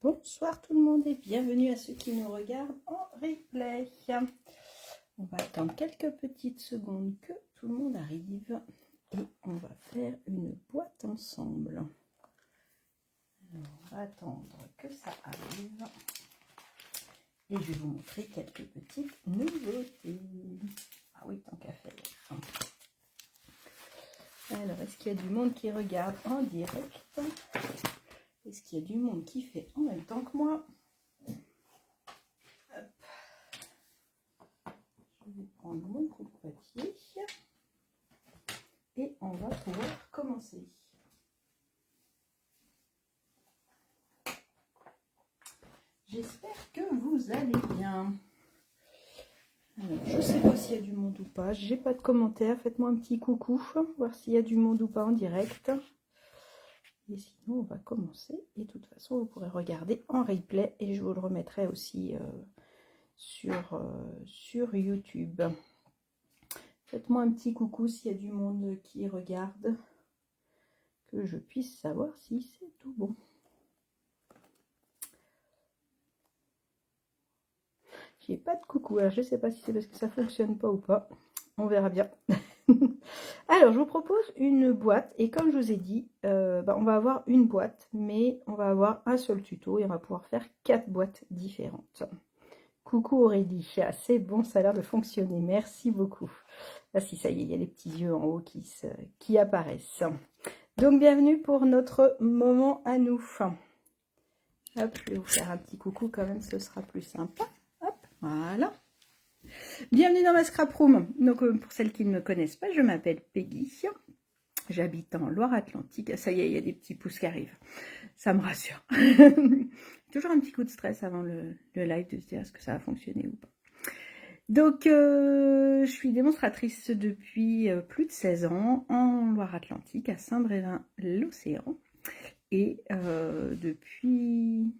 Bonsoir tout le monde et bienvenue à ceux qui nous regardent en replay. On va attendre quelques petites secondes que tout le monde arrive et on va faire une boîte ensemble. Alors, on va attendre que ça arrive et je vais vous montrer quelques petites nouveautés. Ah oui, tant qu'à faire. Alors, est-ce qu'il y a du monde qui regarde en direct ? Est-ce qu'il y a du monde qui fait en même temps que moi? Hop. Je vais prendre mon coupe-papier et on va pouvoir commencer. J'espère que vous allez bien. Alors, je ne sais pas s'il y a du monde ou pas. J'ai pas de commentaires. Faites-moi un petit coucou, voir s'il y a du monde ou pas en direct. Et sinon, on va commencer. Et de toute façon, vous pourrez regarder en replay. Et je vous le remettrai aussi sur YouTube. Faites-moi un petit coucou s'il y a du monde qui regarde. Que je puisse savoir si c'est tout bon. J'ai pas de coucou. Alors, je ne sais pas si c'est parce que ça ne fonctionne pas ou pas. On verra bien. Alors, je vous propose une boîte. Et comme je vous ai dit, on va avoir une boîte. Mais on va avoir un seul tuto. Et on va pouvoir faire 4 boîtes différentes. Coucou Aurélie. C'est bon, ça a l'air de fonctionner. Merci beaucoup. Ah si, ça y est, il y a les petits yeux en haut qui apparaissent. Donc, bienvenue pour notre moment à nous. Hop, je vais vous faire un petit coucou quand même. Ce sera plus sympa. Hop, voilà. Bienvenue dans ma scrap room. Donc pour celles qui ne me connaissent pas, je m'appelle Peggy. J'habite en Loire-Atlantique. Ça y est, il y a des petits pouces qui arrivent. Ça me rassure. Toujours un petit coup de stress avant le live de se dire est-ce que ça va fonctionner ou pas. Donc je suis démonstratrice depuis plus de 16 ans en Loire-Atlantique, à Saint-Brévin-l'Océan. Et depuis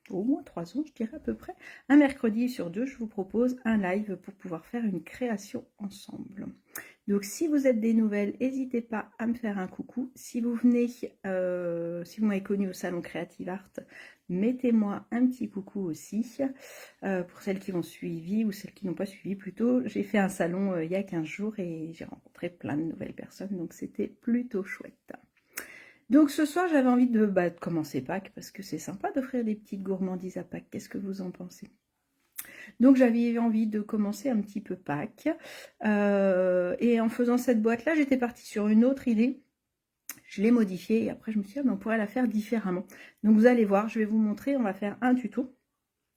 au moins 3 ans, je dirais à peu près, un mercredi sur 2, je vous propose un live pour pouvoir faire une création ensemble. Donc si vous êtes des nouvelles, n'hésitez pas à me faire un coucou. Si vous venez, si vous m'avez connu au salon Creative Art, mettez-moi un petit coucou aussi. Pour celles qui ont suivi ou celles qui n'ont pas suivi plutôt, j'ai fait un salon il y a 15 jours et j'ai rencontré plein de nouvelles personnes, donc c'était plutôt chouette. Donc ce soir, j'avais envie de commencer Pâques, parce que c'est sympa d'offrir des petites gourmandises à Pâques. Qu'est-ce que vous en pensez? Donc j'avais envie de commencer un petit peu Pâques. Et en faisant cette boîte-là, j'étais partie sur une autre idée. Je l'ai modifiée et après je me suis dit, on pourrait la faire différemment. Donc vous allez voir, je vais vous montrer, on va faire un tuto.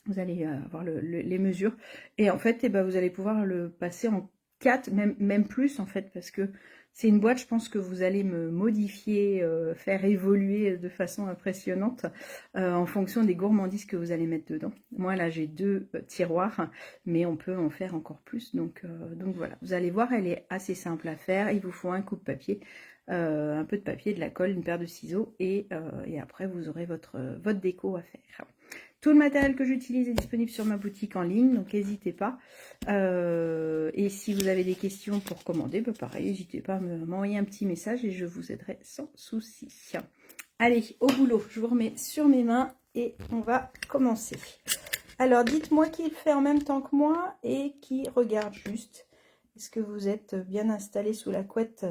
Vous allez avoir les mesures. Et en fait, vous allez pouvoir le passer en 4, même plus en fait, parce que c'est une boîte, je pense que vous allez me modifier, faire évoluer de façon impressionnante en fonction des gourmandises que vous allez mettre dedans. Moi là j'ai 2 tiroirs, mais on peut en faire encore plus. Donc voilà, vous allez voir, elle est assez simple à faire. Il vous faut un coupe-papier, un peu de papier, de la colle, une paire de ciseaux et après vous aurez votre déco à faire. Tout le matériel que j'utilise est disponible sur ma boutique en ligne, donc n'hésitez pas. Et si vous avez des questions pour commander, pareil, n'hésitez pas à m'envoyer un petit message et je vous aiderai sans souci. Allez, au boulot, je vous remets sur mes mains et on va commencer. Alors, dites-moi qui le fait en même temps que moi et qui regarde juste. Est-ce que vous êtes bien installé sous la couette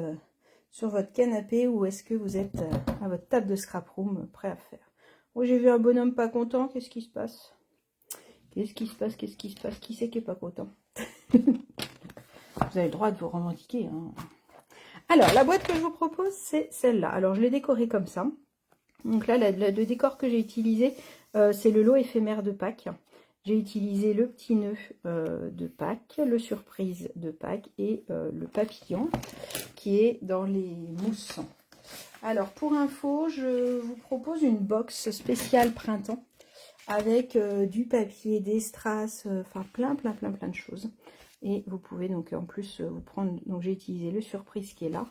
sur votre canapé ou est-ce que vous êtes à votre table de scrap room prêt à faire? Oh, j'ai vu un bonhomme pas content. Qu'est-ce qui se passe? Qu'est-ce qui se passe? Qu'est-ce qui se passe? Qui c'est qui est pas content? Vous avez le droit de vous revendiquer. Hein. Alors, la boîte que je vous propose, c'est celle-là. Alors, je l'ai décorée comme ça. Donc là, le décor que j'ai utilisé, c'est le lot éphémère de Pâques. J'ai utilisé le petit nœud de Pâques, le surprise de Pâques et le papillon qui est dans les mousses. Alors, pour info, je vous propose une box spéciale printemps avec du papier, des strass, enfin plein de choses. Et vous pouvez donc en plus vous prendre, donc j'ai utilisé le surprise qui est là,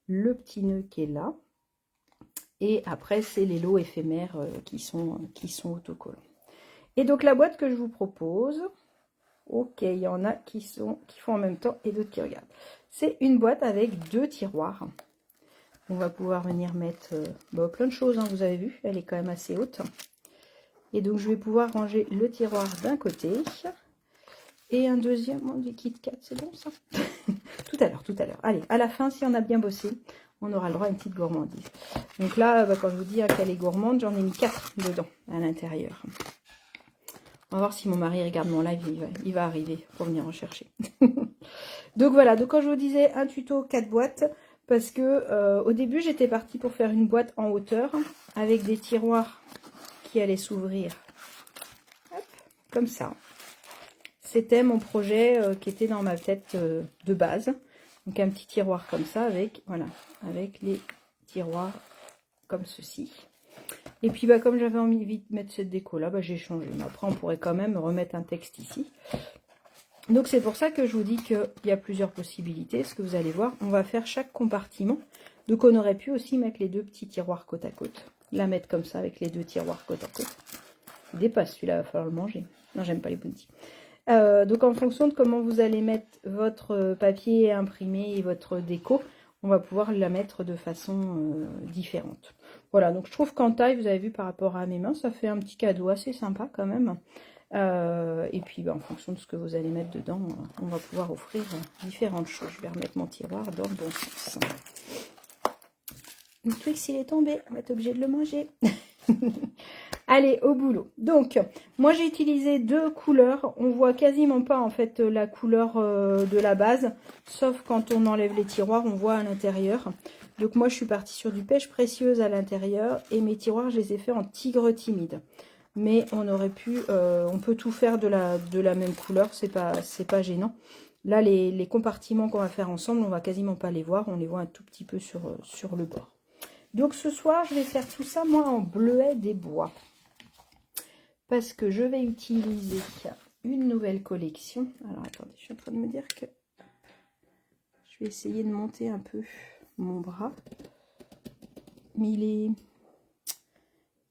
le petit nœud qui est là. Et après, c'est les lots éphémères qui sont autocollants. Et donc, la boîte que je vous propose, ok, il y en a qui font en même temps et d'autres qui regardent. C'est une boîte avec 2 tiroirs. On va pouvoir venir mettre plein de choses, hein, vous avez vu, elle est quand même assez haute. Et donc je vais pouvoir ranger le tiroir d'un côté. Et un deuxième, oh, du Kit Kat, c'est bon ça? Tout à l'heure, tout à l'heure. Allez, à la fin, si on a bien bossé, on aura le droit à une petite gourmandise. Donc là, bah, quand je vous dis qu'elle est gourmande, j'en ai mis 4 dedans, à l'intérieur. On va voir si mon mari regarde mon live, il va arriver pour venir en chercher. Donc voilà, donc quand je vous disais un tuto 4 boîtes, parce que au début, j'étais partie pour faire une boîte en hauteur, avec des tiroirs qui allaient s'ouvrir. Comme ça. C'était mon projet qui était dans ma tête de base. Donc un petit tiroir comme ça avec, voilà, avec les tiroirs comme ceci. Et puis bah, comme j'avais envie de mettre cette déco là, bah, j'ai changé. Mais après on pourrait quand même remettre un texte ici. Donc c'est pour ça que je vous dis qu'il y a plusieurs possibilités. Ce que vous allez voir, on va faire chaque compartiment. Donc on aurait pu aussi mettre les deux petits tiroirs côte à côte. La mettre comme ça avec les deux tiroirs côte à côte. Il dépasse celui-là, il va falloir le manger. Non, j'aime pas les bounties. Donc en fonction de comment vous allez mettre votre papier imprimé et votre déco, on va pouvoir la mettre de façon différente. Voilà, donc je trouve qu'en taille, vous avez vu par rapport à mes mains, ça fait un petit cadeau assez sympa quand même. Et puis bah, en fonction de ce que vous allez mettre dedans, on va pouvoir offrir différentes choses. Je vais remettre mon tiroir dans le bon sens. Le Twix il est tombé, on va être obligé de le manger. Allez, au boulot. Donc, moi j'ai utilisé 2 couleurs. On voit quasiment pas en fait la couleur de la base, sauf quand on enlève les tiroirs, on voit à l'intérieur. Donc moi je suis partie sur du pêche précieuse à l'intérieur et mes tiroirs je les ai fait en tigre timide. Mais on aurait pu, on peut tout faire de la même couleur, c'est pas gênant. Là les compartiments qu'on va faire ensemble, on va quasiment pas les voir, on les voit un tout petit peu sur le bord. Donc ce soir je vais faire tout ça moi en bleuet des bois. Parce que je vais utiliser une nouvelle collection. Alors attendez, je suis en train de me dire que je vais essayer de monter un peu mon bras. Mais il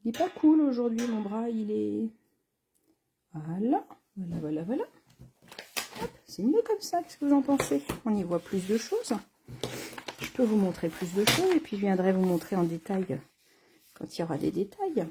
est pas cool aujourd'hui, mon bras, il est... Voilà, voilà, voilà, voilà. C'est mieux comme ça, qu'est-ce que vous en pensez? On y voit plus de choses. Je peux vous montrer plus de choses et puis je viendrai vous montrer en détail quand il y aura des détails.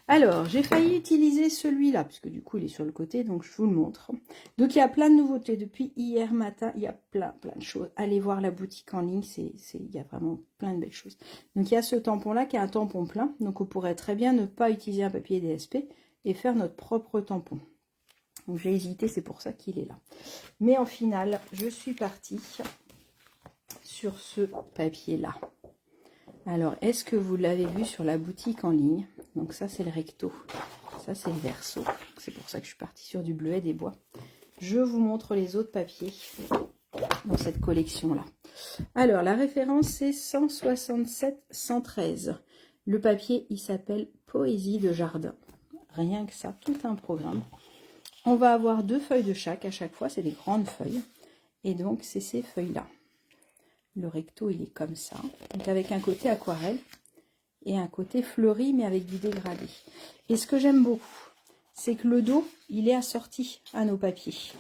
Alors, j'ai failli utiliser celui-là, puisque du coup, il est sur le côté, donc je vous le montre. Donc, il y a plein de nouveautés. Depuis hier matin, il y a plein de choses. Allez voir la boutique en ligne, il y a vraiment plein de belles choses. Donc, il y a ce tampon-là qui est un tampon plein. Donc, on pourrait très bien ne pas utiliser un papier DSP et faire notre propre tampon. Donc, j'ai hésité, c'est pour ça qu'il est là. Mais en finale, je suis partie sur ce papier-là. Alors, est-ce que vous l'avez vu sur la boutique en ligne? Donc ça, c'est le recto. Ça, c'est le verso. C'est pour ça que je suis partie sur du bleuet des bois. Je vous montre les autres papiers dans cette collection-là. Alors, la référence, c'est 167-113. Le papier, il s'appelle Poésie de jardin. Rien que ça, tout un programme. On va avoir 2 feuilles de chaque à chaque fois. C'est des grandes feuilles. Et donc, c'est ces feuilles-là. Le recto, il est comme ça. Donc, avec un côté aquarelle et un côté fleuri, mais avec du dégradé. Et ce que j'aime beaucoup, c'est que le dos, il est assorti à nos papiers.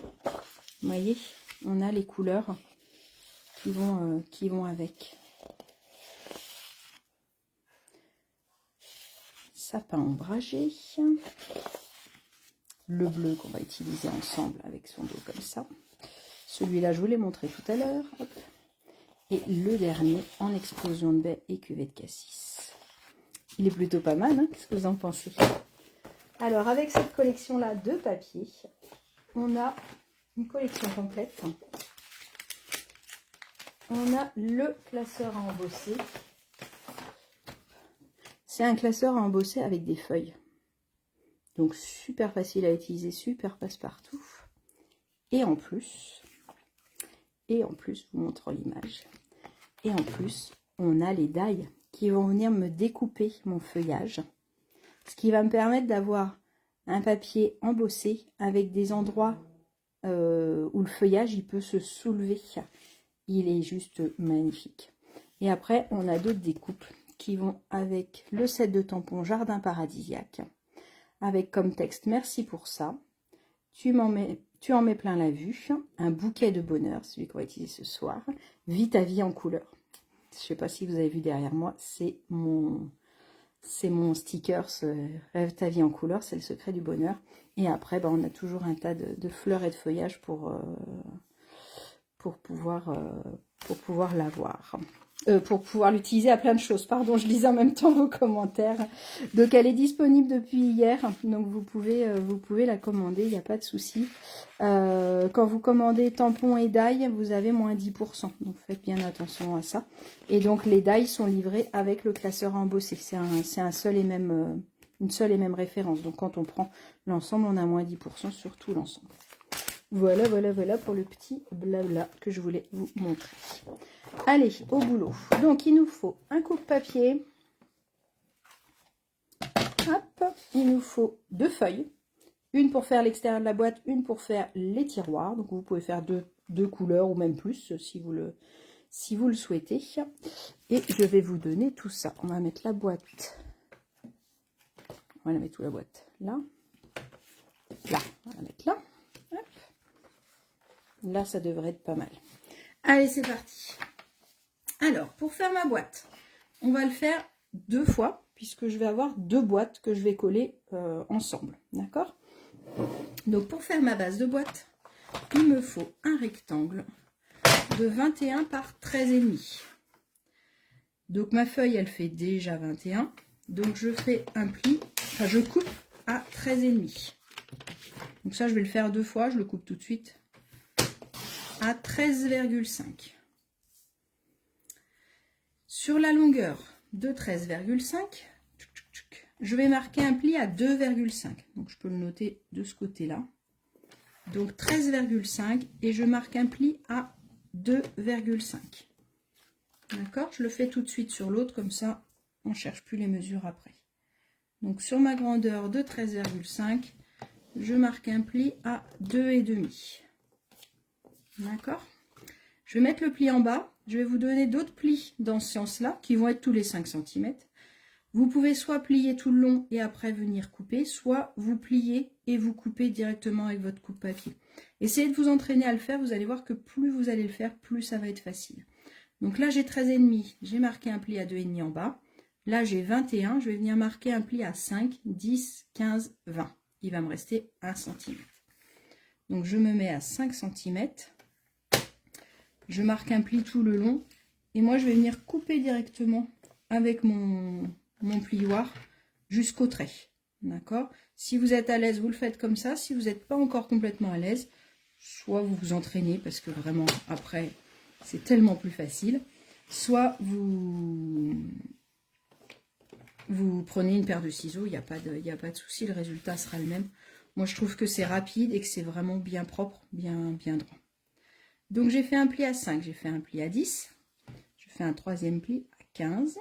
Vous voyez, on a les couleurs qui vont avec. Sapin ombragé. Le bleu qu'on va utiliser ensemble avec son dos comme ça. Celui-là, je vous l'ai montré tout à l'heure. Et le dernier en explosion de baie et cuvée de cassis. Il est plutôt pas mal, hein? Qu'est-ce que vous en pensez? Alors, avec cette collection-là de papier, on a une collection complète. On a le classeur à embosser. C'est un classeur à embosser avec des feuilles. Donc, super facile à utiliser, super passe-partout. Et en plus, je vous montre l'image. Et en plus, on a les die qui vont venir me découper mon feuillage. Ce qui va me permettre d'avoir un papier embossé avec des endroits où le feuillage il peut se soulever. Il est juste magnifique. Et après, on a d'autres découpes qui vont avec le set de tampons Jardin Paradisiaque. Avec comme texte, merci pour ça. Tu en mets plein la vue. Un bouquet de bonheur, celui qu'on va utiliser ce soir. Vis ta vie en couleur. Je ne sais pas si vous avez vu derrière moi, c'est c'est mon sticker, Rêve ta vie en couleur, c'est le secret du bonheur. Et après, bah, on a toujours un tas de fleurs et de feuillages pour pouvoir l'avoir. Pour pouvoir l'utiliser à plein de choses. Pardon, je lisais en même temps vos commentaires. Donc, elle est disponible depuis hier. Donc, vous pouvez la commander, il n'y a pas de souci. Quand vous commandez tampons et die, vous avez moins 10%. Donc, faites bien attention à ça. Et donc, les die sont livrés avec le classeur embossé. C'est une seule et même référence. Donc, quand on prend l'ensemble, on a moins 10% sur tout l'ensemble. Voilà pour le petit blabla que je voulais vous montrer. Allez, au boulot. Donc, il nous faut un coupe-papier. Hop, il nous faut 2 feuilles. Une pour faire l'extérieur de la boîte, une pour faire les tiroirs. Donc, vous pouvez faire deux couleurs ou même plus si vous le souhaitez. Et je vais vous donner tout ça. On va mettre la boîte. On va la mettre où la boîte? Là. Là. On va la mettre là. Hop. Là, ça devrait être pas mal. Allez, c'est parti. Alors, pour faire ma boîte, on va le faire 2 fois, puisque je vais avoir 2 boîtes que je vais coller ensemble. D'accord? Donc, pour faire ma base de boîte, il me faut un rectangle de 21 par 13,5. Donc, ma feuille, elle fait déjà 21. Donc, je fais un pli, enfin, je coupe à 13,5. Donc, ça, je vais le faire 2 fois, je le coupe tout de suite. À 13,5. Sur la longueur de 13,5, je vais marquer un pli à 2,5. Donc, je peux le noter de ce côté-là. Donc, 13,5 et je marque un pli à 2,5. D'accord? Je le fais tout de suite sur l'autre, comme ça, on ne cherche plus les mesures après. Donc, sur ma grandeur de 13,5, je marque un pli à 2,5. D'accord? Je vais mettre le pli en bas. Je vais vous donner d'autres plis dans ce sens-là, qui vont être tous les 5 cm. Vous pouvez soit plier tout le long et après venir couper, soit vous pliez et vous coupez directement avec votre coupe-papier. Essayez de vous entraîner à le faire, vous allez voir que plus vous allez le faire, plus ça va être facile. Donc là, j'ai 13,5, j'ai marqué un pli à 2,5 en bas. Là, j'ai 21, je vais venir marquer un pli à 5, 10, 15, 20. Il va me rester 1 cm. Donc, je me mets à 5 cm. Je marque un pli tout le long. Et moi, je vais venir couper directement avec mon plioir jusqu'au trait. D'accord? Si vous êtes à l'aise, vous le faites comme ça. Si vous n'êtes pas encore complètement à l'aise, soit vous vous entraînez, parce que vraiment, après, c'est tellement plus facile. Soit vous prenez une paire de ciseaux, il n'y a pas de souci, le résultat sera le même. Moi, je trouve que c'est rapide et que c'est vraiment bien propre, bien droit. Donc, j'ai fait un pli à 5, j'ai fait un pli à 10. Je fais un 3e pli à 15.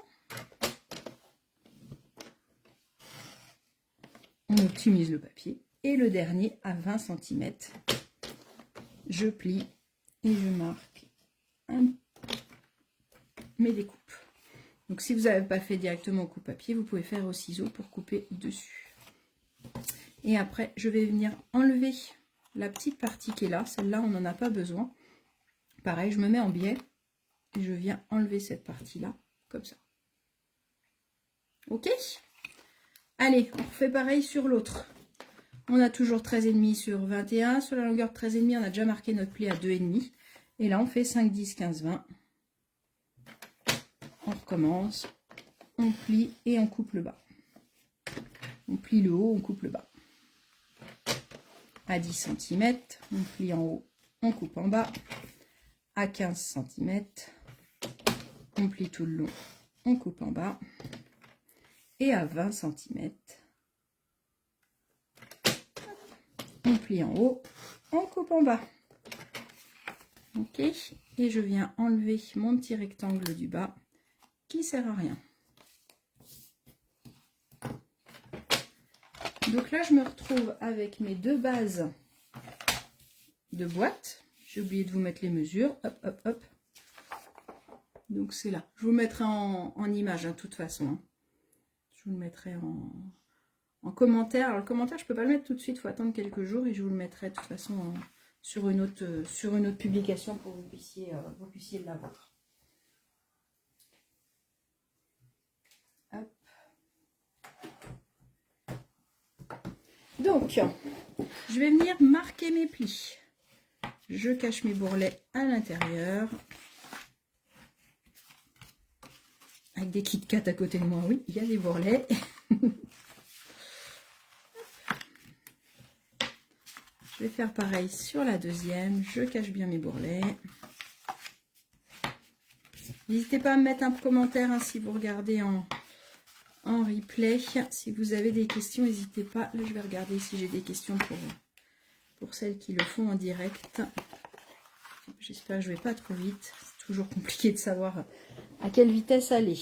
On optimise le papier. Et le dernier à 20 cm. Je plie et je marque mes découpes. Donc, si vous n'avez pas fait directement au coupe-papier, vous pouvez faire au ciseau pour couper dessus. Et après, je vais venir enlever la petite partie qui est là. Celle-là, on n'en a pas besoin. Pareil, je me mets en biais et je viens enlever cette partie-là, comme ça. Ok? Allez, on refait pareil sur l'autre. On a toujours 13,5 sur 21. Sur la longueur de 13,5, on a déjà marqué notre pli à 2,5. Et là, on fait 5, 10, 15, 20. On recommence. On plie et on coupe le bas. On plie le haut, on coupe le bas. À 10 cm, on plie en haut, on coupe en bas. À 15 cm, on plie tout le long, on coupe en bas. Et à 20 cm, on plie en haut, on coupe en bas. Ok, et je viens enlever mon petit rectangle du bas qui sert à rien. Donc là, je me retrouve avec mes 2 bases de boîte. J'ai oublié de vous mettre les mesures. Hop, hop, hop. Donc c'est là. Je vous mettrai en image, de toute façon. Hein. Je vous le mettrai en commentaire. Alors le commentaire, je ne peux pas le mettre tout de suite. Il faut attendre quelques jours et je vous le mettrai de toute façon sur une autre publication pour que vous puissiez l'avoir. Hop. Donc, je vais venir marquer mes plis. Je cache mes bourrelets à l'intérieur. Avec des Kit Kat à côté de moi, oui, il y a des bourrelets. Je vais faire pareil sur la deuxième. Je cache bien mes bourrelets. N'hésitez pas à me mettre un commentaire hein, si vous regardez en replay. Si vous avez des questions, n'hésitez pas. Là, je vais regarder si j'ai des questions pour celles qui le font en direct. J'espère que je ne vais pas trop vite. C'est toujours compliqué de savoir à quelle vitesse aller.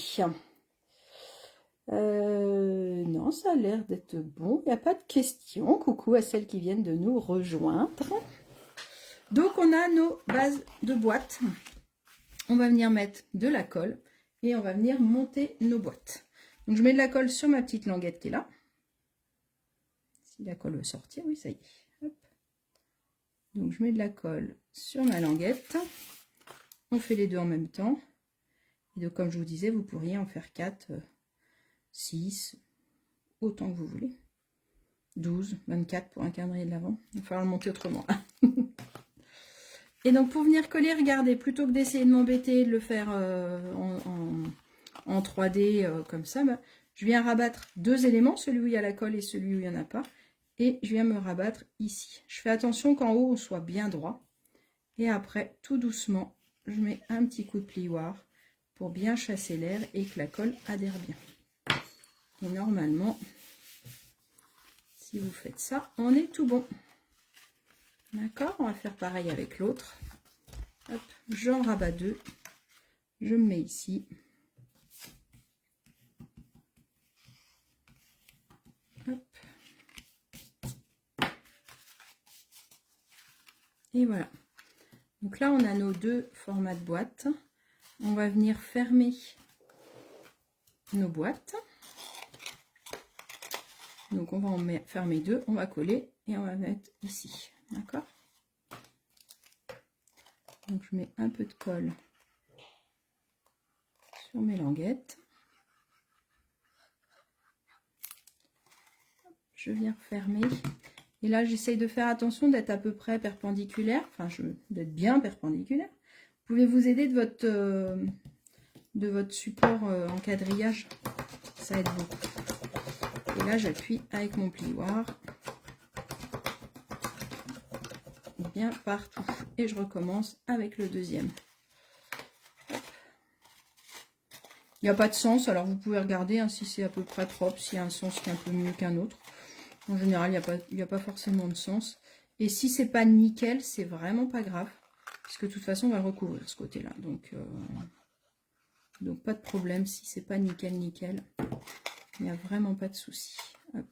Non, ça a l'air d'être bon. Il n'y a pas de questions. Coucou à celles qui viennent de nous rejoindre. Donc, on a nos bases de boîte. On va venir mettre de la colle et on va venir monter nos boîtes. Donc, je mets de la colle sur ma petite languette qui est là. Si la colle veut sortir, oui, ça y est. Hop. Donc, je mets de la colle sur ma languette. On fait les deux en même temps. Et donc, comme je vous disais, vous pourriez en faire 4, 6, autant que vous voulez. 12, 24 pour un calendrier de l'Avent. Il va falloir le monter autrement. Et donc, pour venir coller, regardez, plutôt que d'essayer de m'embêter, de le faire en 3D comme ça, bah, je viens rabattre deux éléments, celui où il y a la colle et celui où il n'y en a pas. Et je viens me rabattre ici. Je fais attention qu'en haut, on soit bien droit. Et après, tout doucement, je mets un petit coup de plioir pour bien chasser l'air et que la colle adhère bien. Et normalement, si vous faites ça, on est tout bon. D'accord, on va faire pareil avec l'autre. J'en rabats deux. Je me mets ici. Hop. Et voilà. Donc là, on a nos deux formats de boîtes. On va venir fermer nos boîtes. Donc on va en fermer deux, on va coller et on va mettre ici. D'accord? Donc je mets un peu de colle sur mes languettes. Je viens fermer. Et là, j'essaye de faire attention d'être à peu près perpendiculaire. Enfin, d'être bien perpendiculaire. Vous pouvez vous aider de votre support en quadrillage. Ça aide beaucoup. Et là, j'appuie avec mon plioir. Bien partout. Et je recommence avec le deuxième. Il n'y a pas de sens, alors vous pouvez regarder hein, si c'est à peu près propre, s'il y a un sens qui est un peu mieux qu'un autre. En général, il n'y a pas forcément de sens. Et si c'est pas nickel, c'est vraiment pas grave. Puisque de toute façon, on va le recouvrir ce côté-là. Donc pas de problème si c'est pas nickel. Il n'y a vraiment pas de souci. Hop.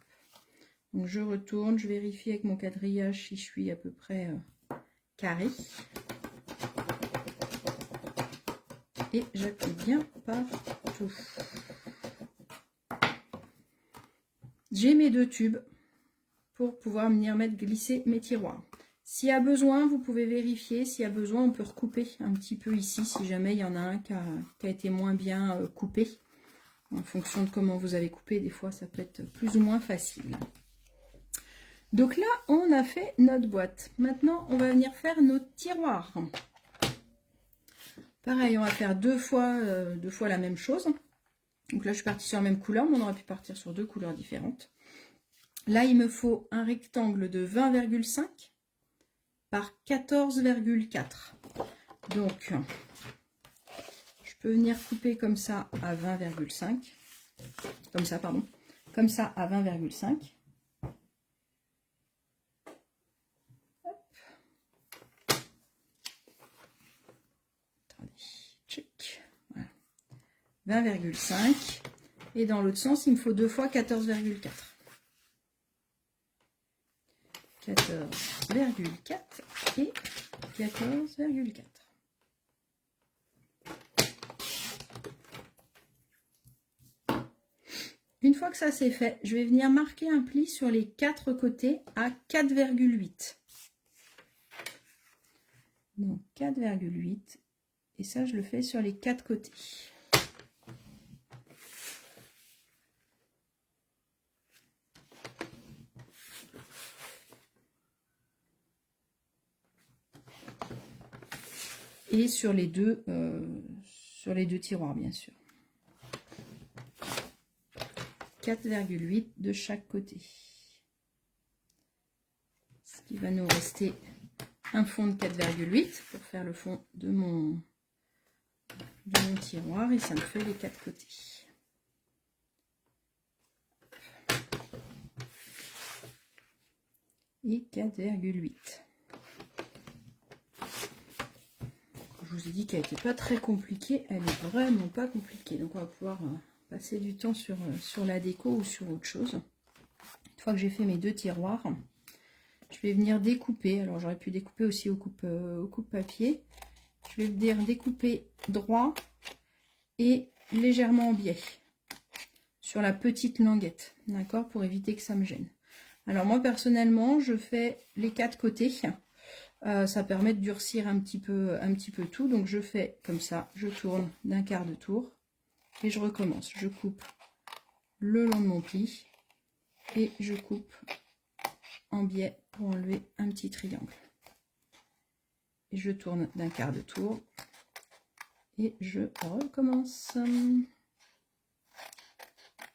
Donc je retourne, je vérifie avec mon quadrillage si je suis à peu près carré. Et j'appuie bien partout. J'ai mes deux tubes pour pouvoir venir glisser mes tiroirs. S'il y a besoin, vous pouvez vérifier. S'il y a besoin, on peut recouper un petit peu ici, si jamais il y en a un qui a été moins bien coupé. En fonction de comment vous avez coupé, des fois, ça peut être plus ou moins facile. Donc là, on a fait notre boîte. Maintenant, on va venir faire nos tiroirs. Pareil, on va faire deux fois la même chose. Donc là, je suis partie sur la même couleur, mais on aurait pu partir sur deux couleurs différentes. Là, il me faut un rectangle de 20,5 par 14,4. Donc, je peux venir couper comme ça à 20,5. Comme ça, pardon. Comme ça à 20,5. Attendez, check. Voilà. 20,5. Et dans l'autre sens, il me faut deux fois 14,4. 14,4 et 14,4. Une fois que ça c'est fait, je vais venir marquer un pli sur les quatre côtés à 4,8. Donc 4,8. Et ça, je le fais sur les quatre côtés. et sur les deux tiroirs, bien sûr. 4,8 de chaque côté. Ce qui va nous rester un fond de 4,8 pour faire le fond de mon tiroir, et ça me fait les 4 côtés. Et 4,8. Je vous ai dit qu'elle n'était pas très compliquée, elle est vraiment pas compliquée. Donc on va pouvoir passer du temps sur la déco ou sur autre chose. Une fois que j'ai fait mes deux tiroirs, je vais venir découper. Alors j'aurais pu découper aussi au coupe papier. Je vais venir découper droit et légèrement en biais sur la petite languette, d'accord, pour éviter que ça me gêne. Alors moi personnellement, je fais les 4 côtés. Ça permet de durcir un petit peu tout. Donc je fais comme ça, je tourne d'un quart de tour et je recommence. Je coupe le long de mon pli et je coupe en biais pour enlever un petit triangle. Et je tourne d'un quart de tour et je recommence.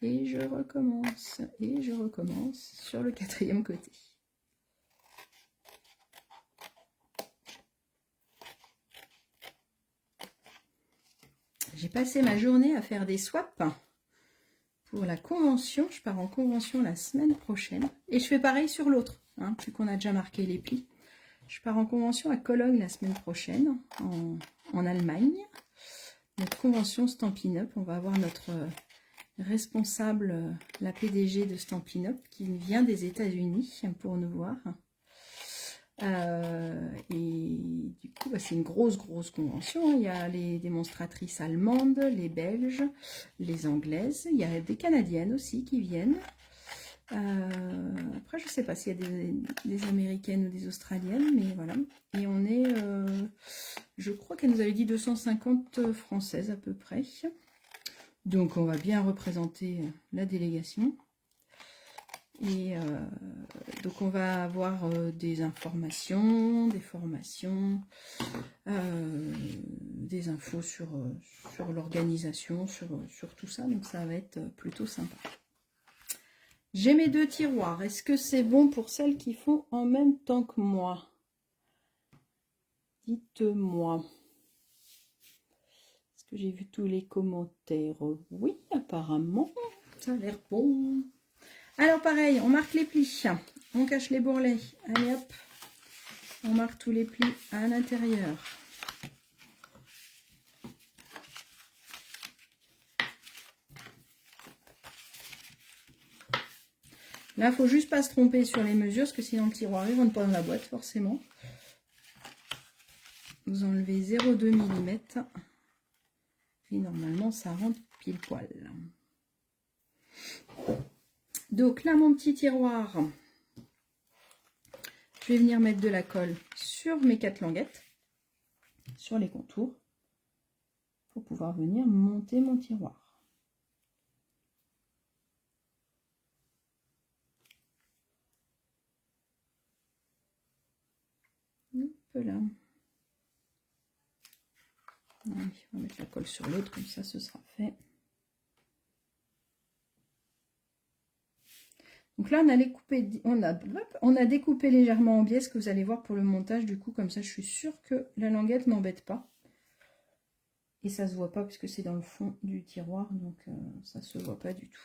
Et je recommence. Et je recommence sur le 4e côté. J'ai passé ma journée à faire des swaps pour la convention. Je pars en convention la semaine prochaine. Et je fais pareil sur l'autre, hein, vu qu'on a déjà marqué les plis. Je pars en convention à Cologne la semaine prochaine, en Allemagne. Notre convention Stampin' Up. On va avoir notre responsable, la PDG de Stampin' Up, qui vient des États-Unis pour nous voir. Et du coup, bah, c'est une grosse convention. Il y a les démonstratrices allemandes, les belges, les anglaises. Il y a des canadiennes aussi qui viennent. Après, je ne sais pas s'il y a des américaines ou des australiennes, mais voilà. Et on est, je crois qu'elle nous avait dit 250 françaises à peu près. Donc, on va bien représenter la délégation. Et donc on va avoir des informations, des formations, des infos sur l'organisation, sur tout ça. Donc ça va être plutôt sympa. J'ai mes deux tiroirs. Est-ce que c'est bon pour celles qui font en même temps que moi? Dites-moi. Est-ce que j'ai vu tous les commentaires? Oui, apparemment. Ça a l'air bon. Alors pareil, on marque les plis, on cache les bourrelets, allez hop, on marque tous les plis à l'intérieur. Là, il ne faut juste pas se tromper sur les mesures, parce que sinon le tiroir ne rentre pas dans la boîte forcément. Vous enlevez 0,2 mm, et normalement ça rentre pile poil. Donc là, mon petit tiroir, je vais venir mettre de la colle sur mes 4 languettes, sur les contours, pour pouvoir venir monter mon tiroir. Hop là. On va mettre la colle sur l'autre, comme ça ce sera fait. Donc là, on a découpé légèrement en biais, ce que vous allez voir pour le montage. Du coup, comme ça, je suis sûre que la languette ne m'embête pas. Et ça se voit pas puisque c'est dans le fond du tiroir, donc ça se voit pas du tout.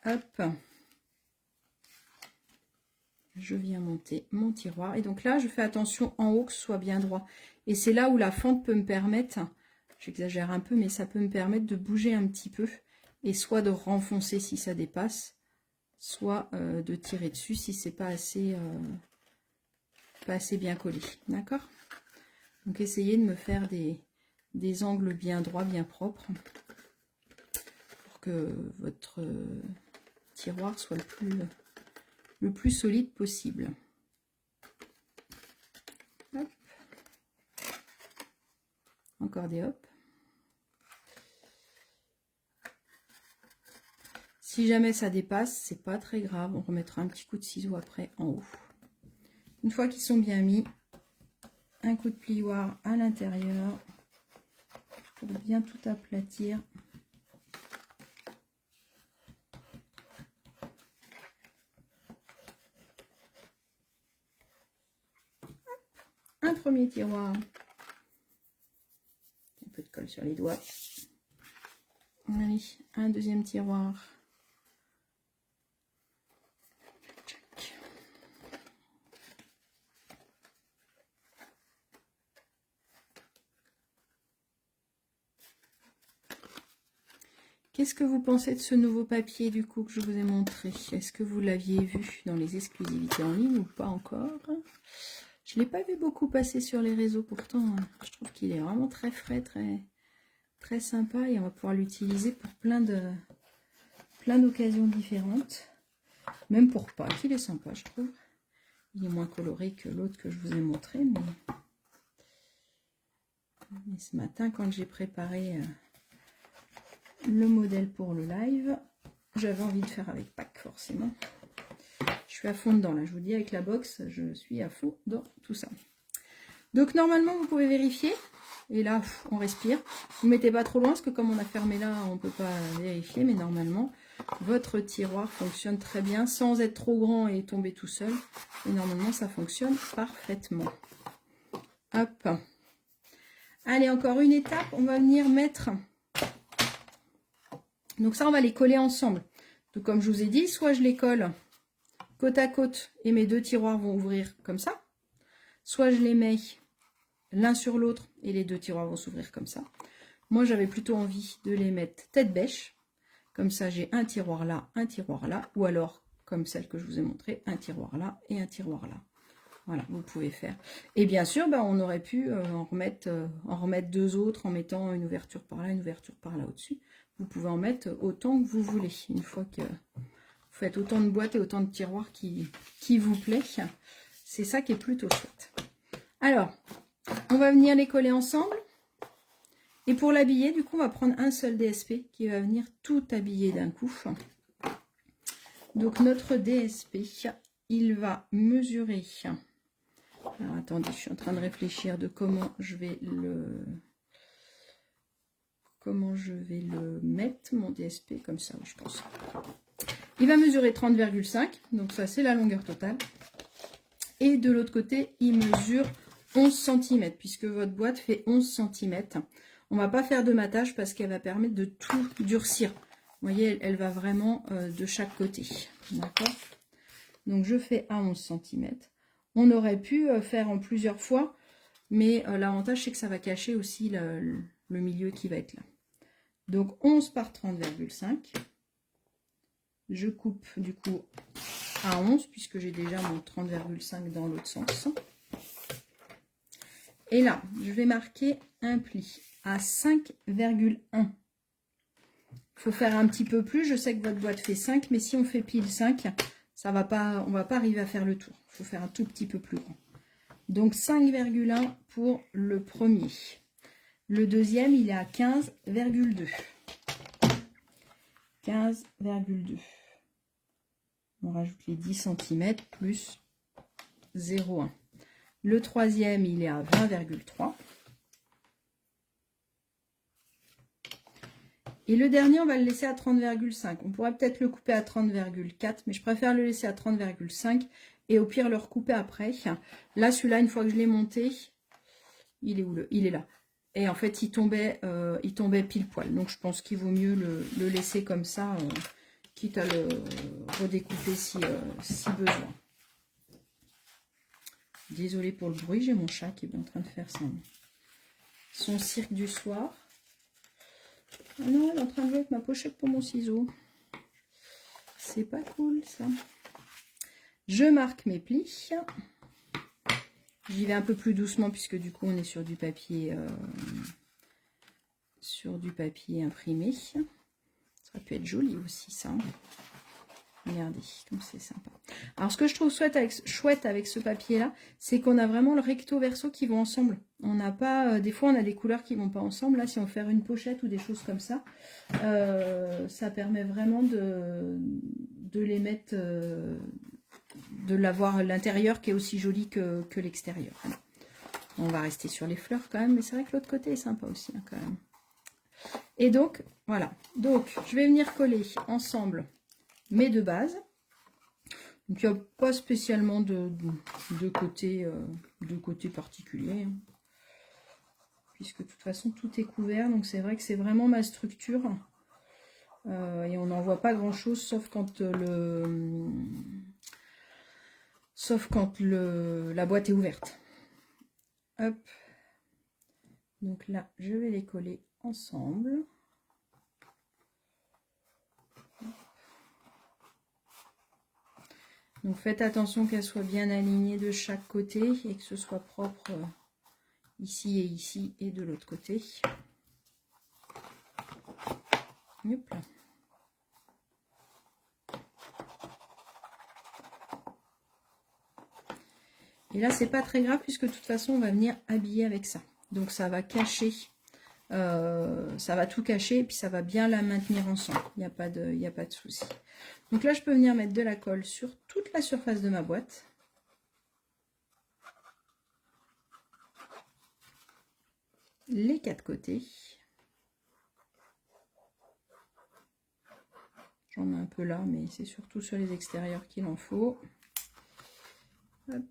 Hop. Je viens monter mon tiroir. Et donc là, je fais attention en haut que ce soit bien droit. Et c'est là où la fente peut me permettre, j'exagère un peu, mais ça peut me permettre de bouger un petit peu. Et soit de renfoncer si ça dépasse, soit de tirer dessus si c'est pas assez bien collé. D'accord? Donc essayez de me faire des angles bien droits, bien propres, pour que votre tiroir soit le plus solide possible. Hop. Encore des hops. Si jamais ça dépasse, c'est pas très grave. On remettra un petit coup de ciseau après en haut. Une fois qu'ils sont bien mis, un coup de plioir à l'intérieur pour bien tout aplatir. Un premier tiroir. Un peu de colle sur les doigts. Allez, un deuxième tiroir. Qu'est-ce que vous pensez de ce nouveau papier du coup que je vous ai montré? Est-ce que vous l'aviez vu dans les exclusivités en ligne ou pas encore? Je ne l'ai pas vu beaucoup passer sur les réseaux, pourtant je trouve qu'il est vraiment très frais, très sympa, et on va pouvoir l'utiliser pour plein d'occasions différentes. Même pour Pâques, il est sympa, je trouve. Il est moins coloré que l'autre que je vous ai montré, mais ce matin, quand j'ai préparé le modèle pour le live, j'avais envie de faire avec Pâques, forcément. Je suis à fond dedans, là, je vous dis, avec la box, je suis à fond dans tout ça. Donc, normalement, vous pouvez vérifier. Et là, on respire. Vous ne mettez pas trop loin, parce que comme on a fermé là, on ne peut pas vérifier. Mais normalement, votre tiroir fonctionne très bien, sans être trop grand et tomber tout seul. Et normalement, ça fonctionne parfaitement. Hop. Allez, encore une étape. On va venir mettre... Donc ça, on va les coller ensemble. Donc, comme je vous ai dit, soit je les colle côte à côte et mes deux tiroirs vont ouvrir comme ça. Soit je les mets l'un sur l'autre et les deux tiroirs vont s'ouvrir comme ça. Moi, j'avais plutôt envie de les mettre tête bêche. Comme ça, j'ai un tiroir là, ou alors, comme celle que je vous ai montré, un tiroir là et un tiroir là. Voilà, vous pouvez faire. Et bien sûr, on aurait pu en remettre deux autres en mettant une ouverture par là, une ouverture par là au-dessus. Vous pouvez en mettre autant que vous voulez. Une fois que vous faites autant de boîtes et autant de tiroirs qui vous plaît, c'est ça qui est plutôt chouette. Alors, on va venir les coller ensemble. Et pour l'habiller, du coup, on va prendre un seul DSP qui va venir tout habiller d'un coup. Donc, notre DSP, il va mesurer... Alors, attendez, je suis en train de réfléchir de comment je vais le mettre, mon DSP, comme ça, oui, je pense. Il va mesurer 30,5, donc ça, c'est la longueur totale. Et de l'autre côté, il mesure 11 cm, puisque votre boîte fait 11 cm. On ne va pas faire de matage parce qu'elle va permettre de tout durcir. Vous voyez, elle va vraiment de chaque côté. D'accord? Donc, je fais à 11 cm. On aurait pu faire en plusieurs fois, mais l'avantage, c'est que ça va cacher aussi le milieu qui va être là. Donc, 11 par 30,5. Je coupe du coup à 11, puisque j'ai déjà mon 30,5 dans l'autre sens. Et là, je vais marquer un pli à 5,1. Il faut faire un petit peu plus. Je sais que votre boîte fait 5, mais si on fait pile 5, ça va pas, on ne va pas arriver à faire le tour. Il faut faire un tout petit peu plus grand. Donc 5,1 pour le premier. Le deuxième, il est à 15,2. 15,2. On rajoute les 10 cm plus 0,1. Le troisième, il est à 20,3. Et le dernier, on va le laisser à 30,5. On pourrait peut-être le couper à 30,4, mais je préfère le laisser à 30,5 et au pire le recouper après. Là, celui-là, une fois que je l'ai monté, il est où il est là. Et en fait, il tombait pile poil. Donc, je pense qu'il vaut mieux le laisser comme ça, quitte à le redécouper si besoin. Désolée pour le bruit, j'ai mon chat qui est en train de faire son cirque du soir. Ah non, elle est en train de jouer avec ma pochette pour mon ciseau. C'est pas cool, ça. Je marque mes plis. J'y vais un peu plus doucement, puisque du coup, on est sur du papier, imprimé. Ça aurait pu être joli aussi, ça. Regardez, comme c'est sympa. Alors, ce que je trouve chouette avec ce papier-là, c'est qu'on a vraiment le recto-verso qui vont ensemble. On n'a pas... des fois, on a des couleurs qui ne vont pas ensemble. Là, si on fait une pochette ou des choses comme ça, ça permet vraiment de les mettre... de l'avoir à l'intérieur qui est aussi joli que l'extérieur. On va rester sur les fleurs quand même, mais c'est vrai que l'autre côté est sympa aussi hein, quand même. Et donc, voilà. Donc, je vais venir coller ensemble mes deux bases. Donc, il n'y a pas spécialement de côté particulier. Hein, puisque de toute façon, tout est couvert. Donc, c'est vrai que c'est vraiment ma structure. Et on n'en voit pas grand-chose, sauf quand la boîte est ouverte. Hop. Donc là, je vais les coller ensemble. Donc faites attention qu'elles soient bien alignées de chaque côté et que ce soit propre ici et de l'autre côté. Hop là. Et là, c'est pas très grave puisque de toute façon, on va venir habiller avec ça. Donc ça va cacher, ça va tout cacher et puis ça va bien la maintenir ensemble. Il n'y a pas de souci. Donc là, je peux venir mettre de la colle sur toute la surface de ma boîte. Les quatre côtés. J'en ai un peu là, mais c'est surtout sur les extérieurs qu'il en faut. Hop.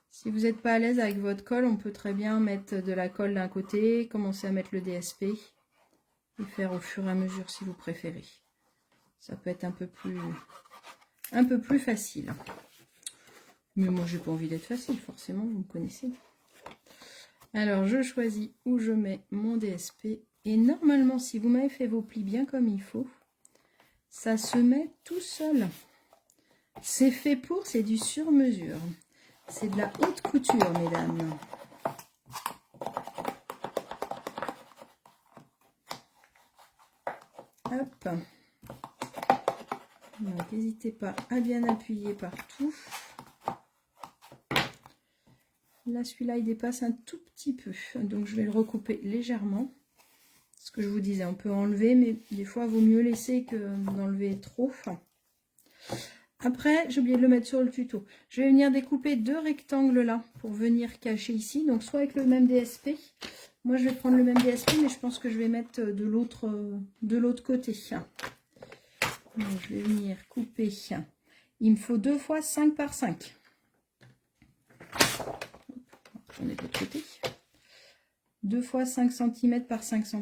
Si vous n'êtes pas à l'aise avec votre colle, on peut très bien mettre de la colle d'un côté, commencer à mettre le DSP et faire au fur et à mesure si vous préférez. Ça peut être un peu plus facile. Mais moi, j'ai pas envie d'être facile, forcément, vous me connaissez. Alors, je choisis où je mets mon DSP. Et normalement, si vous m'avez fait vos plis bien comme il faut, ça se met tout seul. C'est fait pour, c'est du sur-mesure. C'est de la haute couture, mesdames. Hop. Donc, n'hésitez pas à bien appuyer partout. Là, celui-là, il dépasse un tout petit peu. Donc, je vais le recouper légèrement. Ce que je vous disais, on peut enlever, mais des fois, il vaut mieux laisser que d'enlever trop. Après, j'ai oublié de le mettre sur le tuto. Je vais venir découper deux rectangles là pour venir cacher ici. Donc, soit avec le même DSP. Moi, je vais prendre le même DSP, mais je pense que je vais mettre de l'autre côté. Donc, je vais venir couper. Il me faut 2 fois 5 par 5. On est de l'autre côté. 2 fois 5 cm par 5 cm.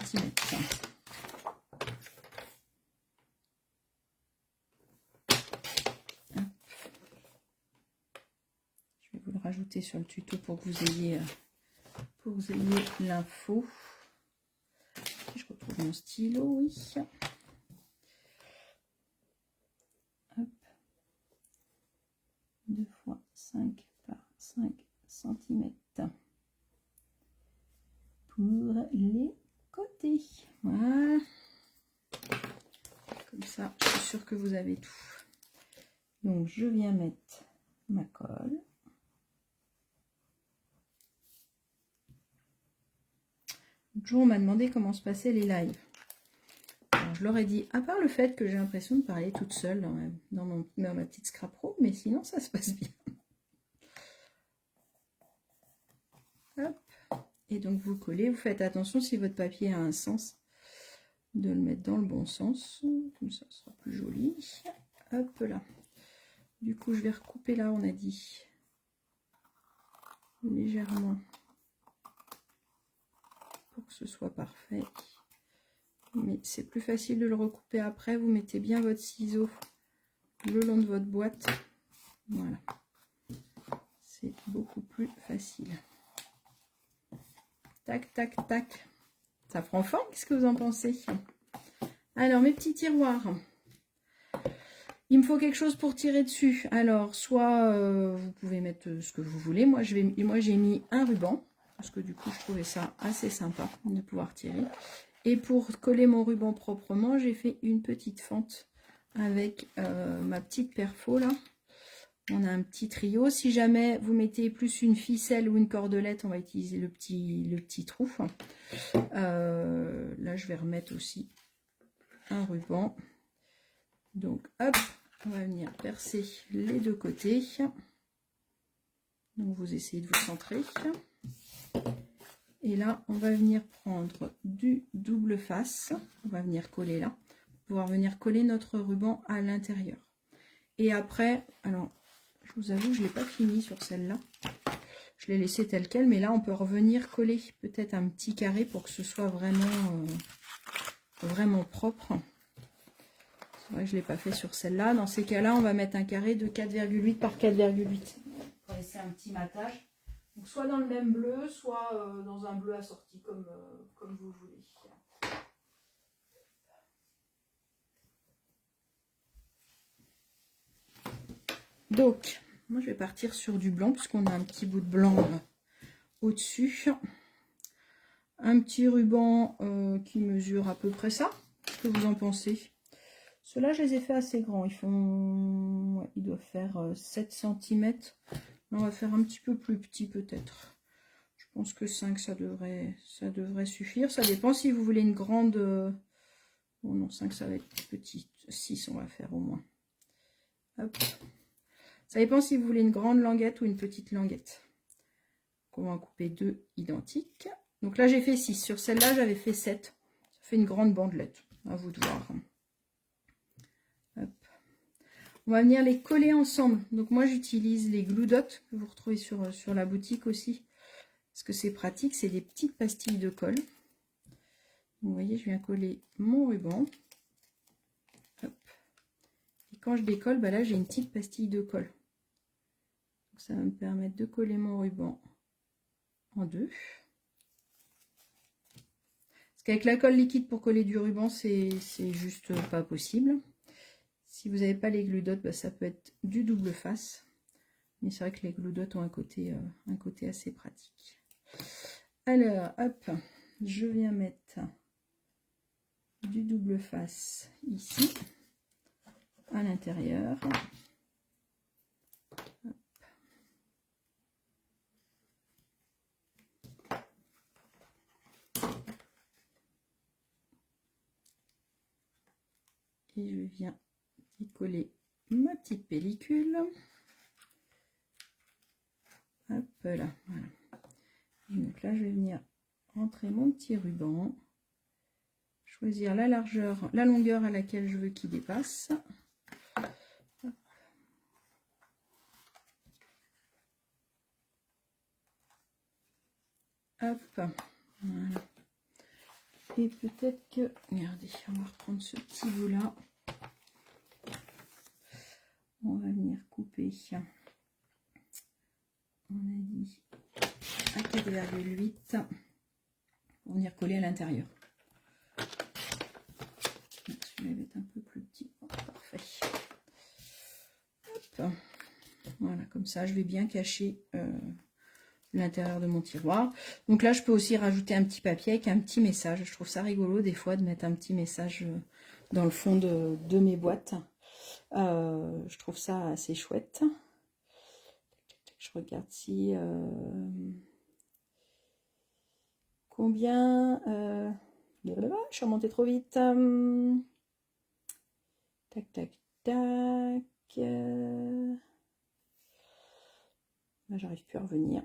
Je vais vous le rajouter sur le tuto pour que vous ayez l'info. Je retrouve mon stylo, oui. Hop. 2 fois 5 par 5 cm. Pour les côtés. Voilà. Comme ça, je suis sûre que vous avez tout. Donc, je viens mettre ma colle. Joe m'a demandé comment se passaient les lives. Alors, je leur ai dit, à part le fait que j'ai l'impression de parler toute seule dans ma petite scrap pro, mais sinon, ça se passe bien. Hop. Et donc, vous collez. Vous faites attention si votre papier a un sens, de le mettre dans le bon sens. Comme ça, ce sera plus joli. Hop là. Du coup, je vais recouper là, on a dit, légèrement, pour que ce soit parfait. Mais c'est plus facile de le recouper après. Vous mettez bien votre ciseau le long de votre boîte. Voilà. C'est beaucoup plus facile. Tac, tac, tac. Ça prend forme, qu'est-ce que vous en pensez? Alors, mes petits tiroirs. Il me faut quelque chose pour tirer dessus. Alors, soit vous pouvez mettre ce que vous voulez. Moi, j'ai mis un ruban. Parce que du coup, je trouvais ça assez sympa de pouvoir tirer. Et pour coller mon ruban proprement, j'ai fait une petite fente avec ma petite perfo là. On a un petit trio. Si jamais vous mettez plus une ficelle ou une cordelette, on va utiliser le petit trou. Là, je vais remettre aussi un ruban. Donc, hop, on va venir percer les deux côtés. Donc vous essayez de vous centrer. Et là, on va venir prendre du double face. On va venir coller là. Pour pouvoir venir coller notre ruban à l'intérieur. Et après, alors, je vous avoue, je ne l'ai pas fini sur celle-là. Je l'ai laissé telle quelle, mais là, on peut revenir coller peut-être un petit carré pour que ce soit vraiment, vraiment propre. C'est vrai que je ne l'ai pas fait sur celle-là. Dans ces cas-là, on va mettre un carré de 4,8 par 4,8 pour laisser un petit matage. Donc, soit dans le même bleu, soit dans un bleu assorti comme vous voulez. Donc, moi je vais partir sur du blanc puisqu'on a un petit bout de blanc au-dessus. Un petit ruban qui mesure à peu près ça. Qu'est-ce que vous en pensez? Ceux-là, je les ai fait assez grands. Ils font, ouais, ils doivent faire 7 cm. On va faire un petit peu plus petit peut-être. Je pense que 5, ça devrait suffire. Ça dépend si vous voulez une grande... Bon non, 5, ça va être petit. 6, on va faire au moins. Hop. Ça dépend si vous voulez une grande languette ou une petite languette. Donc on va en couper 2 identiques. Donc là, j'ai fait 6. Sur celle-là, j'avais fait 7. Ça fait une grande bandelette. À vous de voir. Hop. On va venir les coller ensemble. Donc moi, j'utilise les Glue Dot que vous retrouvez sur la boutique aussi. Parce que c'est pratique. C'est des petites pastilles de colle. Vous voyez, je viens coller mon ruban. Hop. Et quand je décolle, bah là, j'ai une petite pastille de colle. Donc ça va me permettre de coller mon ruban en deux. Parce qu'avec la colle liquide pour coller du ruban, c'est juste pas possible. Si vous n'avez pas les Glue Dot, bah, ça peut être du double face. Mais c'est vrai que les Glue Dot ont un côté assez pratique. Alors, hop, je viens mettre du double face ici, à l'intérieur. Et je viens y coller ma petite pellicule. Hop là, voilà. Et donc là, je vais venir rentrer mon petit ruban. Choisir la largeur, la longueur à laquelle je veux qu'il dépasse. Hop, voilà. Et peut-être que, regardez, on va reprendre ce petit bout là. On va venir couper, on a dit, à 4,8 pour venir coller à l'intérieur. Celui-là va être un peu plus petit. Oh, parfait. Hop. Voilà, comme ça, je vais bien cacher l'intérieur de mon tiroir. Donc là, je peux aussi rajouter un petit papier avec un petit message. Je trouve ça rigolo des fois de mettre un petit message dans le fond de mes boîtes. Je trouve ça assez chouette. Je regarde si... combien... je suis remontée trop vite. Tac, tac, tac. J'arrive plus à revenir.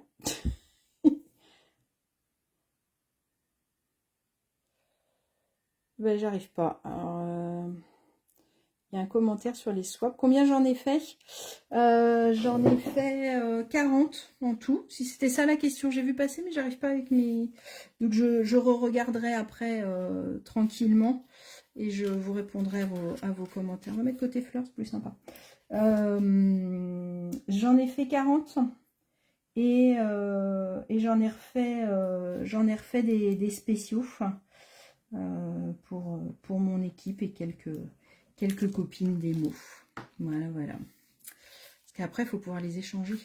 Ben, j'arrive pas. Il y a un commentaire sur les swaps. Combien j'en ai fait? J'en ai fait 40 en tout. Si c'était ça la question, j'ai vu passer, mais j'arrive pas avec mes... Donc je re-regarderai après tranquillement. Et je vous répondrai à vos commentaires. On va mettre côté fleurs, c'est plus sympa. J'en ai fait 40. Et j'en ai refait des spéciaux pour mon équipe et quelques copines d'émo. Voilà, voilà. Parce qu'après, il faut pouvoir les échanger.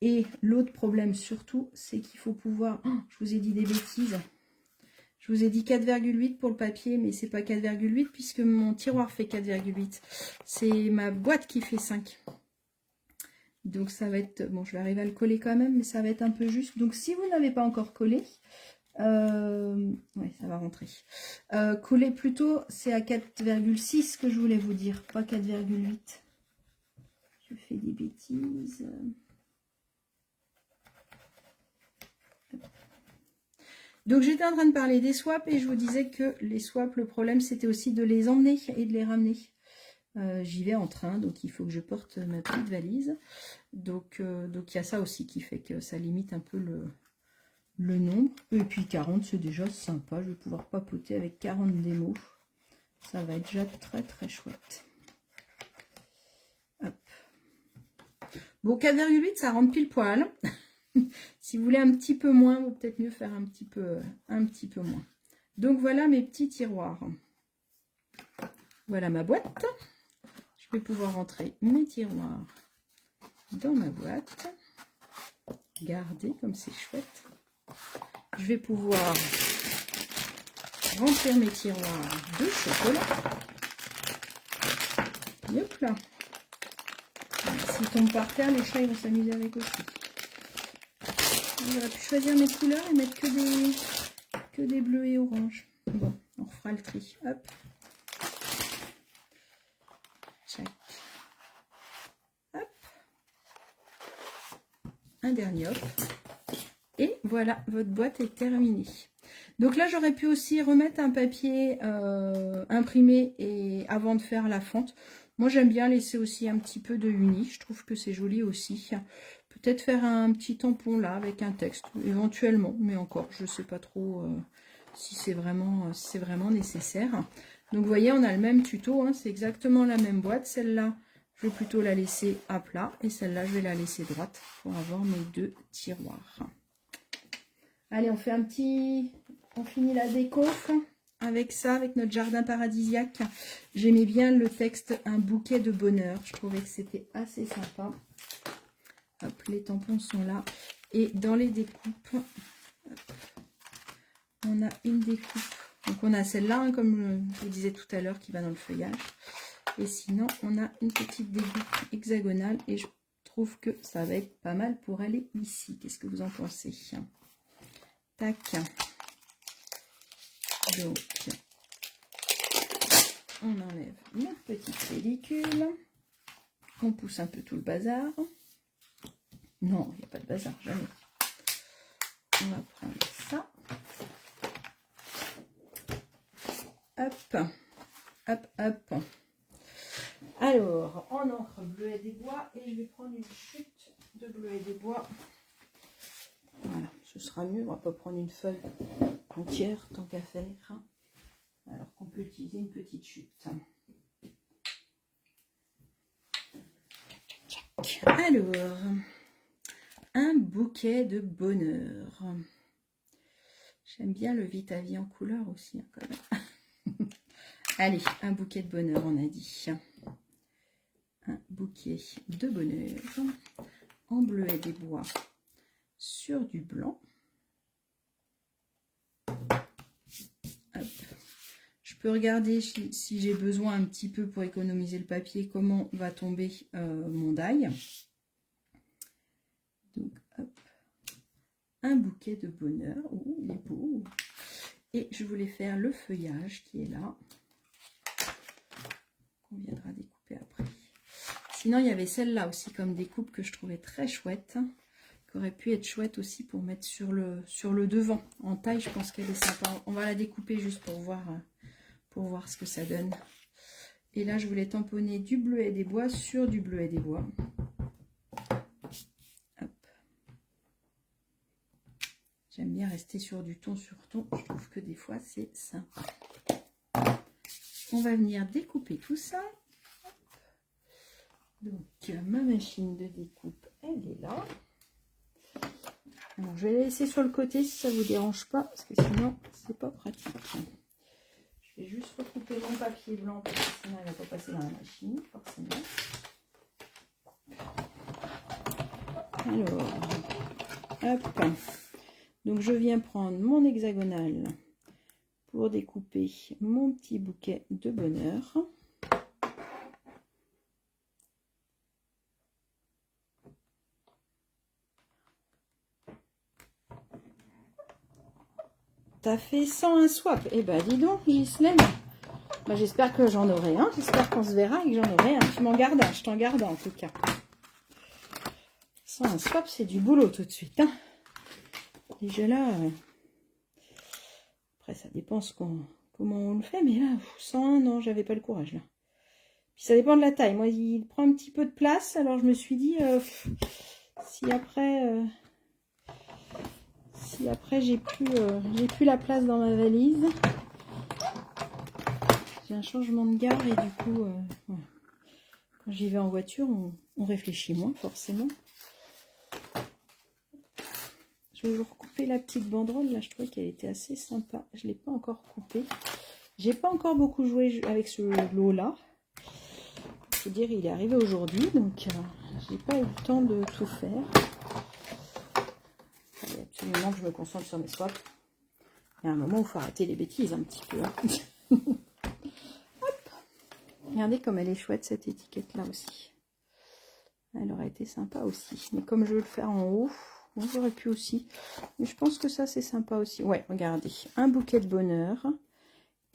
Et l'autre problème surtout, c'est qu'il faut pouvoir... Oh, je vous ai dit des bêtises. Je vous ai dit 4,8 pour le papier, mais c'est pas 4,8 puisque mon tiroir fait 4,8. C'est ma boîte qui fait 5. Donc ça va être... Bon, je vais arriver à le coller quand même, mais ça va être un peu juste. Donc si vous n'avez pas encore collé... oui, ça va rentrer. Coller plutôt, c'est à 4,6 que je voulais vous dire, pas 4,8. Je fais des bêtises. Donc j'étais en train de parler des swaps et je vous disais que les swaps, le problème c'était aussi de les emmener et de les ramener. J'y vais en train, donc il faut que je porte ma petite valise. Donc il y a ça aussi qui fait que ça limite un peu le nombre. Et puis 40, c'est déjà sympa. Je vais pouvoir papoter avec 40 démos. Ça va être déjà très très chouette. Hop. Bon, 4,8, ça rentre pile poil. Si vous voulez un petit peu moins, vaut peut-être mieux faire un petit peu moins. Donc voilà mes petits tiroirs. Voilà ma boîte. Je vais pouvoir rentrer mes tiroirs dans ma boîte. Regardez comme c'est chouette. Je vais pouvoir remplir mes tiroirs de chocolat. Et hop là. S'ils tombent par terre, les chats ils vont s'amuser avec aussi. J'aurais pu choisir mes couleurs et mettre que des bleus et oranges. Bon, on refera le tri. Hop. Check. Hop. Un dernier hop. Et voilà, votre boîte est terminée. Donc là, j'aurais pu aussi remettre un papier imprimé et avant de faire la fente. Moi, j'aime bien laisser aussi un petit peu de uni. Je trouve que c'est joli aussi. Peut-être faire un petit tampon là avec un texte, éventuellement. Mais encore, je ne sais pas trop si c'est vraiment nécessaire. Donc, vous voyez, on a le même tuto. Hein, c'est exactement la même boîte. Celle-là, je vais plutôt la laisser à plat. Et celle-là, je vais la laisser droite pour avoir mes deux tiroirs. Allez, on fait un petit... On finit la déco avec ça, avec notre jardin paradisiaque. J'aimais bien le texte « Un bouquet de bonheur ». Je trouvais que c'était assez sympa. Hop, les tampons sont là. Et dans les découpes, hop, on a une découpe. Donc on a celle-là, hein, comme je vous disais tout à l'heure, qui va dans le feuillage. Et sinon, on a une petite découpe hexagonale. Et je trouve que ça va être pas mal pour aller ici. Qu'est-ce que vous en pensez? Tac. Donc, on enlève notre petite pellicule. On pousse un peu tout le bazar. Non, il n'y a pas de bazar, jamais. On va prendre ça. Hop, hop, hop. Alors, en encre bleuet des bois, et je vais prendre une chute de bleuet des bois. Voilà, ce sera mieux. On va pas prendre une feuille entière, tant qu'à faire. Alors qu'on peut utiliser une petite chute. Alors, un bouquet de bonheur. J'aime bien le Vita-Vie en couleur aussi, hein, quand même. Allez, un bouquet de bonheur, on a dit. Un bouquet de bonheur en bleuet des bois sur du blanc. Hop. Je peux regarder si j'ai besoin un petit peu pour économiser le papier, comment va tomber mon die. Donc, hop. Un bouquet de bonheur. Oh, il est beau. Et je voulais faire le feuillage qui est là. Qu'on viendra découper après. Sinon, il y avait celle-là aussi comme découpe que je trouvais très chouette. Qui aurait pu être chouette aussi pour mettre sur le devant. En taille, je pense qu'elle est sympa. On va la découper juste pour voir ce que ça donne. Et là, je voulais tamponner du bleuet des bois sur du bleuet des bois. Hop. J'aime bien rester sur du ton sur ton. Je trouve que des fois, c'est sympa. On va venir découper tout ça. Donc, ma machine de découpe, elle est là. Alors, je vais la laisser sur le côté si ça ne vous dérange pas, parce que sinon, c'est pas pratique. Je vais juste recouper mon papier blanc, parce que sinon, elle ne va pas passer dans la machine, forcément. Alors, hop. Donc, je viens prendre mon hexagonale pour découper mon petit bouquet de bonheur. T'as fait 101 swap. Eh ben, dis donc, Ghislaine. Ben, j'espère que j'en aurai un. J'espère qu'on se verra et que j'en aurai un. Tu m'en gardes un. Je t'en garde un, en tout cas. 101 swap, c'est du boulot tout de suite. Hein. Déjà là, dépend comment on le fait, mais là, 101, non, j'avais pas le courage, là. Puis ça dépend de la taille. Moi, il prend un petit peu de place, alors je me suis dit, si après j'ai plus la place dans ma valise, j'ai un changement de gare et du coup, voilà. Quand j'y vais en voiture, on réfléchit moins, forcément. Je vais vous recouper la petite banderole, là, je trouvais qu'elle était assez sympa. Je ne l'ai pas encore coupée. J'ai pas encore beaucoup joué avec ce lot-là. Je veux dire, il est arrivé aujourd'hui, donc j'ai pas eu le temps de tout faire. Il fallait absolument que je me concentre sur mes swaps. Il y a un moment où il faut arrêter les bêtises un petit peu. Hein. Hop. Regardez comme elle est chouette cette étiquette-là aussi. Elle aurait été sympa aussi. Mais comme je veux le faire en haut, j'aurais pu aussi. Mais je pense que ça c'est sympa aussi. Ouais, regardez. Un bouquet de bonheur.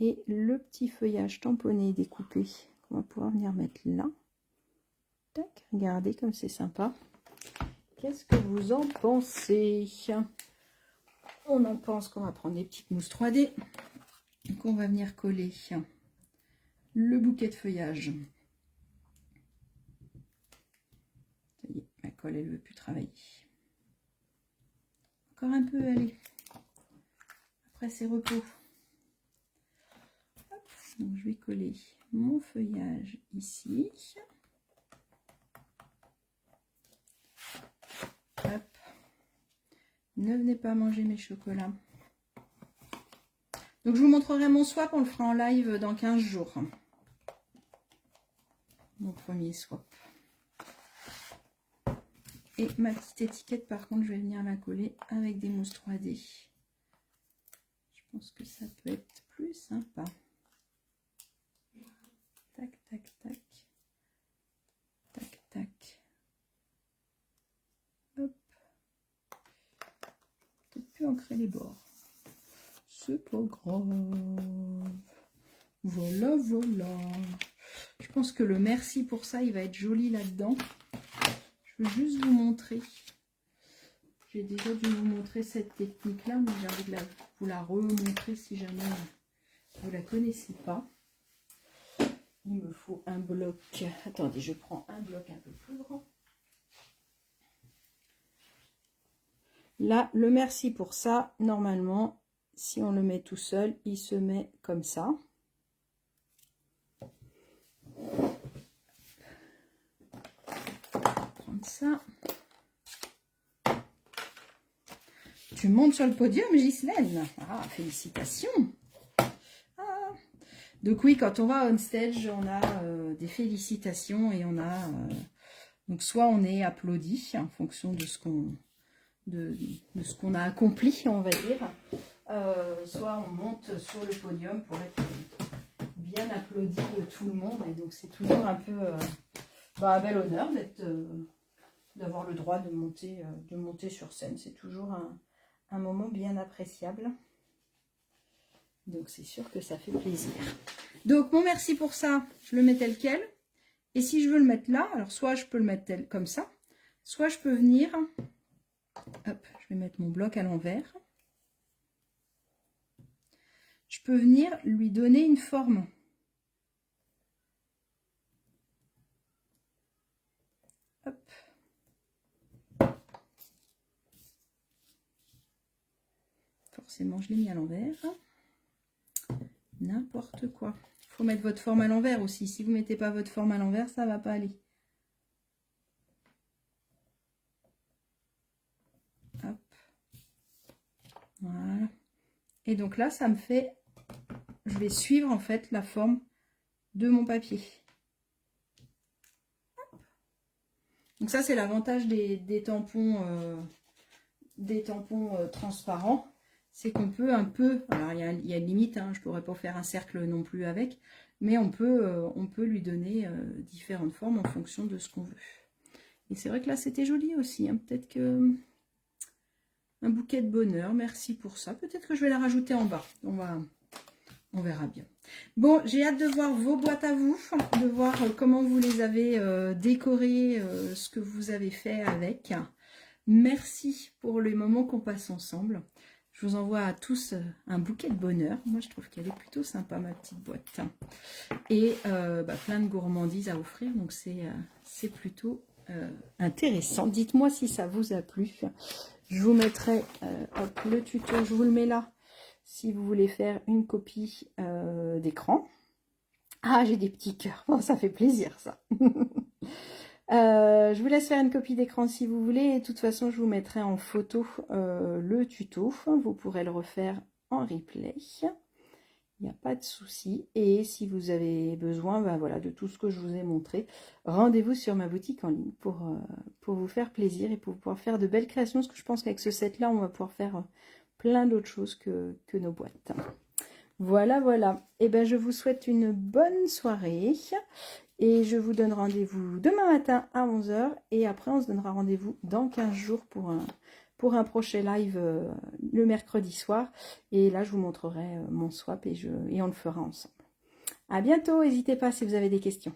Et le petit feuillage tamponné et découpé qu'on va pouvoir venir mettre là. Tac, regardez comme c'est sympa. Qu'est-ce que vous en pensez? On en pense qu'on va prendre des petites mousses 3D. Et qu'on va venir coller le bouquet de feuillage. Ça y est, ma colle, elle ne veut plus travailler. Encore un peu, allez. Après, c'est repos. Donc, je vais coller mon feuillage ici. Hop. Ne venez pas manger mes chocolats. Donc, je vous montrerai mon swap. On le fera en live dans 15 jours. Mon premier swap. Et ma petite étiquette, par contre, je vais venir la coller avec des mousses 3D. Je pense que ça peut être plus sympa. Tac, tac, tac. Tac, tac. Hop. Peut-être plus ancrer les bords. C'est pas grave. Voilà, voilà. Je pense que le merci pour ça, il va être joli là-dedans. Je veux juste vous montrer. J'ai déjà dû vous montrer cette technique-là, mais j'ai envie de vous la remontrer si jamais vous ne la connaissez pas. Il me faut un bloc. Attendez, je prends un bloc un peu plus grand. Là, le merci pour ça, normalement, si on le met tout seul, il se met comme ça. Prendre ça. Tu montes sur le podium, Ghislaine. Ah, félicitations. Ah. Donc oui, quand on va on stage, on a des félicitations et on a... donc soit on est applaudi en fonction de ce qu'on a accompli, on va dire. Soit on monte sur le podium pour être bien applaudi de tout le monde. Et donc c'est toujours un peu un bel honneur d'avoir le droit de monter sur scène. C'est toujours un moment bien appréciable. Donc c'est sûr que ça fait plaisir. Donc mon merci pour ça, je le mets tel quel. Et si je veux le mettre là, alors soit je peux le mettre comme ça, soit je peux venir, hop, je vais mettre mon bloc à l'envers. Je peux venir lui donner une forme. Hop. Forcément, je l'ai mis à l'envers. N'importe quoi. Il faut mettre votre forme à l'envers aussi. Si vous ne mettez pas votre forme à l'envers, ça ne va pas aller. Hop. Voilà. Et donc là, ça me fait... Je vais suivre en fait la forme de mon papier. Hop. Donc ça, c'est l'avantage des tampons transparents. C'est qu'on peut un peu, alors il y a une limite, hein, je ne pourrais pas faire un cercle non plus avec, mais on peut lui donner différentes formes en fonction de ce qu'on veut. Et c'est vrai que là c'était joli aussi, hein. Peut-être que un bouquet de bonheur, merci pour ça. Peut-être que je vais la rajouter en bas, on verra bien. Bon, j'ai hâte de voir vos boîtes à vous, de voir comment vous les avez décorées, ce que vous avez fait avec. Merci pour les moments qu'on passe ensemble. Je vous envoie à tous un bouquet de bonheur. Moi, je trouve qu'elle est plutôt sympa, ma petite boîte. Et plein de gourmandises à offrir, donc c'est plutôt intéressant. Dites-moi si ça vous a plu. Je vous mettrai hop, le tuto, je vous le mets là, si vous voulez faire une copie d'écran. Ah, j'ai des petits cœurs. Bon, ça fait plaisir, ça. Je vous laisse faire une copie d'écran si vous voulez. Et de toute façon, je vous mettrai en photo le tuto. Vous pourrez le refaire en replay. Il n'y a pas de souci. Et si vous avez besoin voilà, de tout ce que je vous ai montré, rendez-vous sur ma boutique en ligne pour vous faire plaisir et pour pouvoir faire de belles créations. Parce que je pense qu'avec ce set-là, on va pouvoir faire plein d'autres choses que nos boîtes. Voilà, voilà. Et ben, je vous souhaite une bonne soirée. Et je vous donne rendez-vous demain matin à 11 h. Et après, on se donnera rendez-vous dans 15 jours pour un prochain live le mercredi soir. Et là, je vous montrerai mon swap et on le fera ensemble. À bientôt. N'hésitez pas si vous avez des questions.